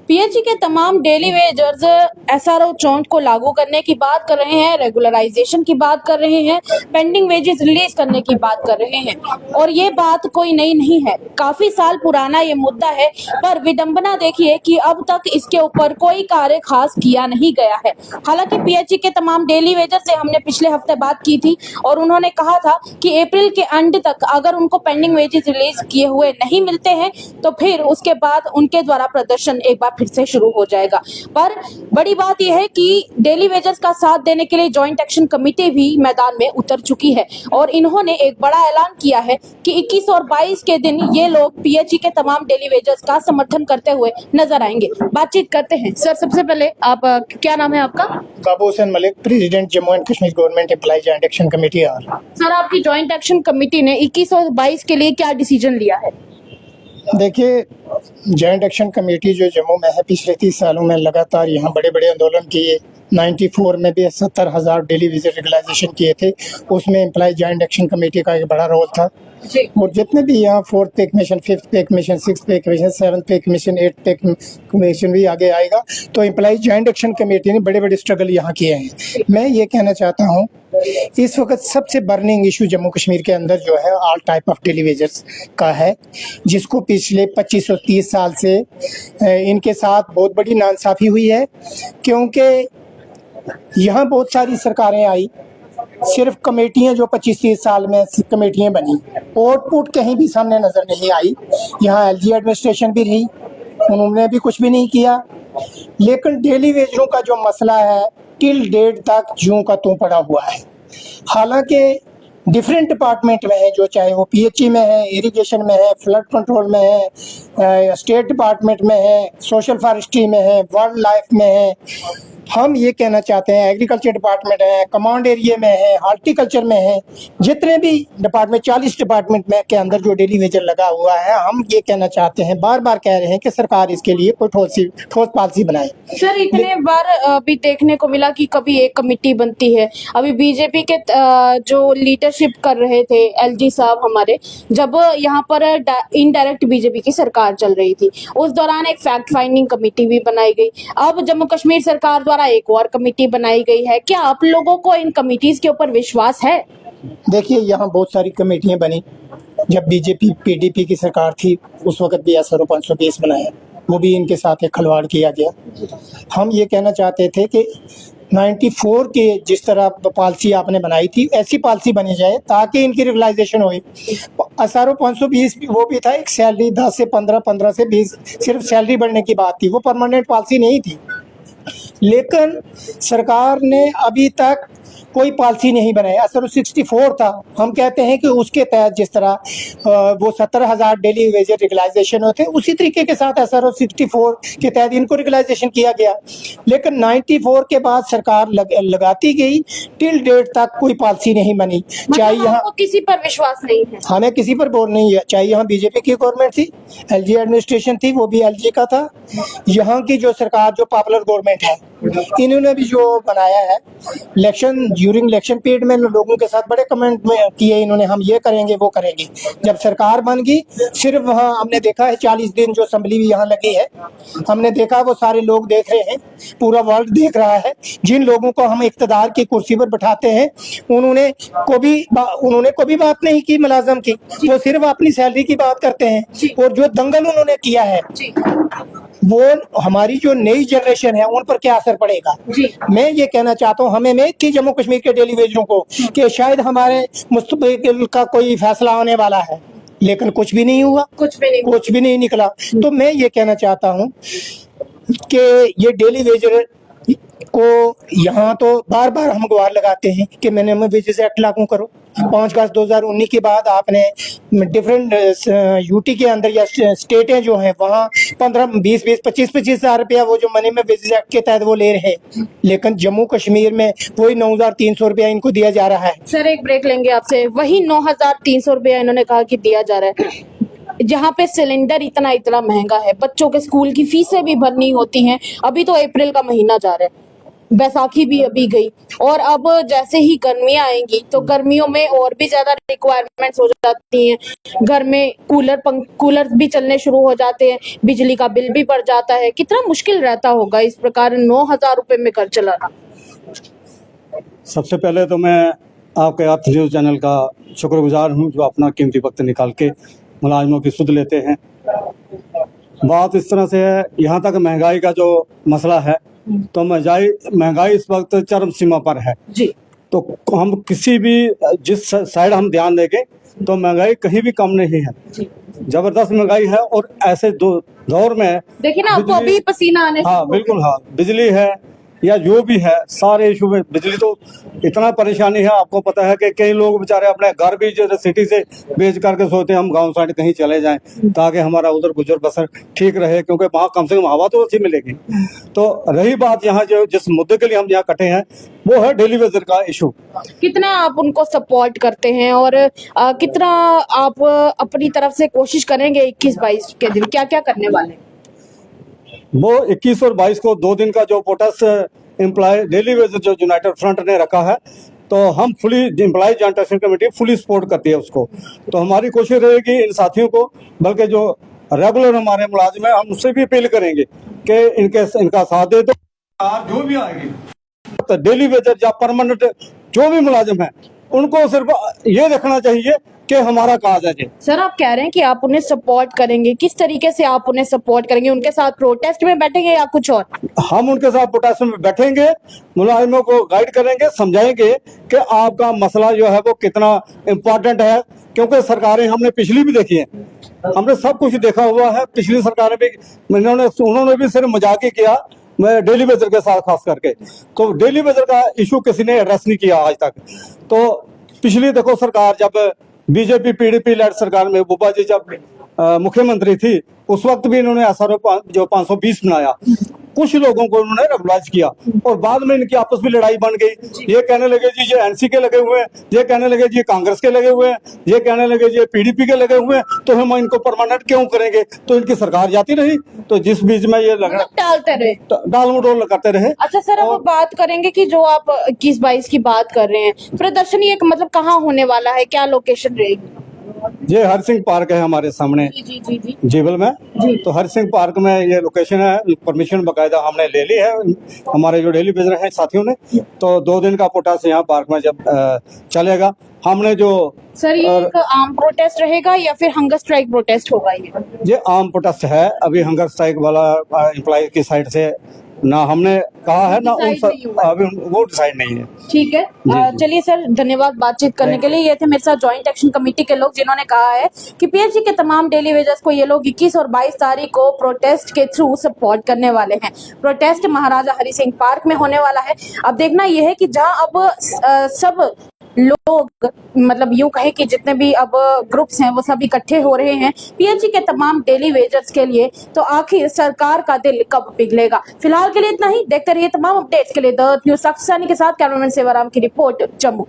PHE के तमाम daily wagers SRO 64 को लागू करने की बात कर रहे हैं, रेगुलराइजेशन की बात कर रहे हैं, पेंडिंग वेजेस रिलीज करने की बात कर रहे हैं। और ये बात कोई नई नहीं है, काफी साल पुराना ये मुद्दा है। पर विडंबना देखिए कि अब तक इसके ऊपर कोई कार्य खास किया नहीं गया है। हालांकि पीएचई के तमाम डेली वेजर्स से हमने पिछले हफ्ते बात की थी और उन्होंने कहा था कि अप्रैल के एंड तक अगर उनको पेंडिंग वेजेस रिलीज किए हुए नहीं मिलते हैं तो फिर उसके बाद उनके द्वारा प्रदर्शन एक बार फिर से शुरू हो जाएगा। पर बड़ी बात यह है कि डेली वेजर्स का साथ देने के लिए जॉइंट एक्शन कमेटी भी मैदान में उतर चुकी है और इन्होंने एक बड़ा ऐलान किया है कि 21 और 22 के दिन ये लोग पीएचई के तमाम डेली वेजर्स का समर्थन करते हुए नजर आएंगे। बातचीत करते हैं। सर, सबसे पहले आप क्या नाम है आपका? Babu Hussain Malik, president Jammu and Kashmir government employ joint action committee. Sir, आपकी जॉइंट एक्शन कमेटी ने 21 और 22 के लिए क्या डिसीजन लिया है? देखिए, जॉइंट एक्शन कमेटी जो जम्मू में है, पिछले 30 सालों में लगातार यहाँ बड़े बड़े आंदोलन किए। 94 में भी 70,000 डेली विजिट रेगुलाइजेशन किए थे, उसमें एम्प्लॉय जॉइंट एक्शन कमेटी का एक बड़ा रोल था। और जितने भी यहाँ 4th पे कमीशन, 5th पे कमीशन, 6th पे कमीशन, 7th पे कमीशन, 8th पे कमीशन भी आगे आएगा, तो एम्प्लॉय जॉइंट एक्शन कमेटी ने बड़े बड़े स्ट्रगल यहाँ किए हैं। मैं ये कहना चाहता हूँ, इस वक्त सबसे बर्निंग इशू जम्मू कश्मीर के अंदर जो है all type of daily wagers का है, जिसको पिछले 25 और 30 साल से इनके साथ बहुत बड़ी नाइंसाफ़ी हुई है। क्योंकि यहाँ बहुत सारी सरकारें आई, सिर्फ कमेटियाँ जो 25-30 साल में कमेटियाँ बनी, आउटपुट कहीं भी सामने नज़र नहीं आई। यहाँ एलजी एडमिनिस्ट्रेशन भी रही, उन्होंने भी कुछ भी नहीं किया। लेकिन डेली वेजरों का जो मसला है टिल डेट तक यूं का त्यों पड़ा हुआ है। हालांकि डिफरेंट डिपार्टमेंट में है, जो चाहे वो पीएचई में है, इरिगेशन में है, फ्लड कंट्रोल में है, स्टेट डिपार्टमेंट में है, सोशल फॉरेस्ट्री में है, वाइल्ड लाइफ में है। हम ये कहना चाहते हैं एग्रीकल्चर डिपार्टमेंट है, कमांड एरिया में है, हॉर्टिकल्चर में है, जितने भी डिपार्टमेंट 40 डिपार्टमेंट में के अंदर जो डेली वेजर लगा हुआ है, हम ये कहना चाहते हैं, बार बार कह रहे हैं कि सरकार इसके लिए कोई ठोस पॉलिसी बनाए। सर, इतने बार अभी देखने को मिला कि कभी एक कमेटी बनती है। अभी बीजेपी के जो लीडरशिप कर रहे थे एलजी साहब हमारे, जब यहाँ पर इनडायरेक्ट बीजेपी की सरकार चल रही थी, उस दौरान एक फैक्ट फाइंडिंग कमेटी भी बनाई गई। अब जम्मू कश्मीर सरकार द्वारा एक और कमेटी बनाई गई है। क्या आप लोगों को इन कमेटीज के ऊपर विश्वास है? देखिए, यहाँ बहुत सारी कमेटियाँ बनी। जब बीजेपी पीडीपी की सरकार थी, उस वक्त भी एसआरओ 520 बनाया, वो भी इनके साथ एक खिलवाड़ किया गया। हम ये कहना चाहते थे कि 94 के जिस तरह पॉलिसी आपने बनाई थी, ऐसी पॉलिसी बनी जाए ताकि इनकी रेगुलाइजेशन हो। एसआरओ 520 वो भी था, एक सैलरी 10 से 15, 15 से 20 सिर्फ सैलरी बढ़ने की बात थी, वो परमानेंट पॉलिसी नहीं थी। लेकिन सरकार ने अभी तक कोई पॉलिसी नहीं बनाई। एसआरओ 64 था, हम कहते हैं कि उसके तहत जिस तरह वो 70,000 डेली वेजर रेगुलाइजेशन होते, उसी तरीके के साथ एसआरओ 64 के तहत इनको रेगुलाइजेशन किया गया। लेकिन 94 के बाद सरकार लगाती गई, टिल डेट तक कोई पॉलिसी नहीं बनी। चाहे यहाँ किसी पर विश्वास नहीं है, हमें किसी पर बोल नहीं है। चाहे यहाँ बीजेपी की गवर्नमेंट थी, एलजी एडमिनिस्ट्रेशन थी, वो भी एलजी का था। यहाँ की जो सरकार, जो पॉपुलर गवर्नमेंट है, इन्होंने भी जो बनाया है, ड्यूरिंग इलेक्शन पीरियड में लोगों के साथ बड़े कमेंट में किए इन्होंने, हम ये करेंगे वो करेंगे। जब सरकार बन गई, सिर्फ वहाँ हमने देखा है 40 दिन जो असेंबली भी यहाँ लगी है, हमने देखा वो सारे लोग देख रहे हैं, पूरा वर्ल्ड देख रहा है। जिन लोगों को हम इक़्तिदार की कुर्सी पर बैठाते हैं, उन्होंने कभी बात नहीं की मुलाजम की, वो सिर्फ अपनी सैलरी की बात करते हैं। और जो दंगल उन्होंने किया है, वो हमारी जो नई जनरेशन है उन पर क्या असर पड़ेगा। मैं ये कहना चाहता हूँ, हमें उम्मीद थी जम्मू कश्मीर के डेली वेजरों को कि शायद हमारे मुस्तकबिल का कोई फैसला होने वाला है, लेकिन कुछ भी नहीं हुआ, कुछ भी नहीं निकला। तो मैं ये कहना चाहता हूँ कि ये डेली वेजर को यहाँ तो बार बार हम गुहार लगाते हैं कि मिनिमम वेजेस एक्ट लागू करो। 5 अगस्त 2019 के बाद आपने डिफरेंट यूटी के अंदर या स्टेटें जो हैं वहाँ 15-20, 25 हज़ार रुपया वो जो मिनिमम वेजेस एक्ट के तहत वो ले रहे हैं, लेकिन जम्मू कश्मीर में वही 9,300 रुपया इनको दिया जा रहा है। सर, एक ब्रेक लेंगे आपसे। वही 9,300 रुपया इन्होंने कहा कि दिया जा रहा है, जहाँ पे सिलेंडर इतना महंगा है, बच्चों के स्कूल की फीसें भी भरनी होती हैं। अभी तो अप्रैल का महीना जा रहा है, बैसाखी भी अभी गई और अब जैसे ही गर्मियां आएंगी तो गर्मियों में और भी ज्यादा रिक्वायरमेंट्स हो जाती हैं। घर में कूलर भी चलने शुरू हो जाते हैं, बिजली का बिल भी बढ़ जाता है। कितना मुश्किल रहता होगा इस प्रकार 9,000 रुपए में घर चलाना। सबसे पहले तो मैं आपके अर्थ न्यूज़ चैनल का शुक्रगुजार हूं, जो अपना कीमती वक्त निकाल के मुलाजिमों की सुध लेते हैं। बात इस तरह से है, यहाँ तक महंगाई का जो मसला है, तो महंगाई इस वक्त चरम सीमा पर है। जी तो हम किसी भी जिस साइड हम ध्यान देंगे तो महंगाई कहीं भी कम नहीं है, जी जबरदस्त महंगाई है। और ऐसे दौर में देखिए ना, आपको बिजली- अभी पसीना आने हाँ शुरू बिल्कुल, हाँ बिजली है या जो भी है, सारे इशू में बिजली तो इतना परेशानी है। आपको पता है कि कई लोग बेचारे अपने घर भी जो सिटी से बेच करके सोचते हैं हम गांव साइड कहीं चले जाएं ताकि हमारा उधर गुजर बसर ठीक रहे, क्योंकि वहाँ कम से कम हवा तो अच्छी मिलेगी। तो रही बात यहाँ जो जिस मुद्दे के लिए हम यहाँ कटे हैं, वो है डेली वेजर का इशू। कितना आप उनको सपोर्ट करते हैं और कितना आप अपनी तरफ से कोशिश करेंगे 21-22 के दिन क्या क्या करने वाले हैं? वो 21 और 22 को 2 दिन का जो प्रोटेस्ट एम्प्लॉय डेली वेजर जो यूनाइटेड फ्रंट ने रखा है, तो हम fully employ joint action committee fully support करती है उसको। तो हमारी कोशिश रहेगी इन साथियों को, बल्कि जो रेगुलर हमारे मुलाजिम हैं, हम उससे भी अपील करेंगे कि इनका साथ दे। तो जो भी आएगी तो डेली वेजर या परमानेंट जो भी मुलाजिम है, उनको सिर्फ ये देखना चाहिए कि हमारा काज है जी। सर, आप कह रहे हैं कि आप उन्हें सपोर्ट करेंगे, किस तरीके से आप उन्हें सपोर्ट करेंगे? उनके साथ प्रोटेस्ट में बैठेंगे या कुछ और? हम उनके साथ प्रोटेस्ट में बैठेंगे, मुलाजिमों को गाइड करेंगे, समझाएंगे कि आपका मसला जो है वो कितना इम्पोर्टेंट है। क्योंकि सरकारें हमने पिछली भी देखी है, हमने सब कुछ देखा हुआ है। पिछली सरकारें भी उन्होंने भी सिर्फ मजाक ही किया, मैं डेली वेजर के साथ खास करके। तो डेली वेजर का इशू किसी ने एड्रेस नहीं किया आज तक। तो पिछली देखो सरकार, जब बीजेपी पीडीपी लेड सरकार में बुब्बा जी जब मुख्यमंत्री थी, उस वक्त भी इन्होंने SRO जो 520 बनाया, कुछ लोगों को उन्होंने रेगुलाइज किया और बाद में इनकी आपस में लड़ाई बन गई। ये कहने लगे जी ये NC के लगे हुए हैं, ये कहने लगे जी कांग्रेस के लगे हुए हैं, ये कहने लगे जी PDP के लगे हुए हैं, तो हम इनको परमानेंट क्यों करेंगे? तो इनकी सरकार जाती रही, तो जिस बीच में ये टालते रहे, डाल मडोल करते रहे। अच्छा सर, अब बात करेंगे कि जो आप 21-22 की बात कर रहे हैं, प्रदर्शनी एक मतलब कहाँ होने वाला है, क्या लोकेशन रहेगी? ये हर सिंह पार्क है हमारे सामने जी जीवल में। जी। तो हर सिंह पार्क में ये लोकेशन है, परमिशन बकायदा हमने ले ली है हमारे जो डेली वेजर हैं साथियों ने। तो 2 दिन का प्रोटेस्ट यहाँ पार्क में जब चलेगा, हमने जो सर, ये एक आम प्रोटेस्ट रहेगा या फिर हंगर स्ट्राइक प्रोटेस्ट होगा? ये आम प्रोटेस्ट है। अभी हंगर स्ट्राइक वाला एम्प्लॉय की साइड से ना हमने कहा है, ना अभी वो डिसाइड नहीं है। ठीक है, चलिए सर, धन्यवाद बातचीत करने के लिए। ये थे मेरे साथ जॉइंट एक्शन कमेटी के लोग, जिन्होंने कहा है कि PHC के तमाम डेली वेजर्स को ये लोग 21 और 22 तारीख को प्रोटेस्ट के थ्रू सपोर्ट करने वाले हैं। प्रोटेस्ट महाराजा हरि सिंह पार्क में होने वाला है। अब देखना यह है कि जहां अब सब लोग, मतलब यूं कहे कि जितने भी अब ग्रुप्स हैं वो सब इकट्ठे हो रहे हैं PHC के तमाम डेली वेजर्स के लिए, तो आखिर सरकार का दिल कब पिघलेगा? फिलहाल के लिए इतना ही। देखते रहिए तमाम अपडेट्स के लिए द न्यूज़ साक्षी के साथ। कैमरामैन सेवाराम की रिपोर्ट, जम्मू।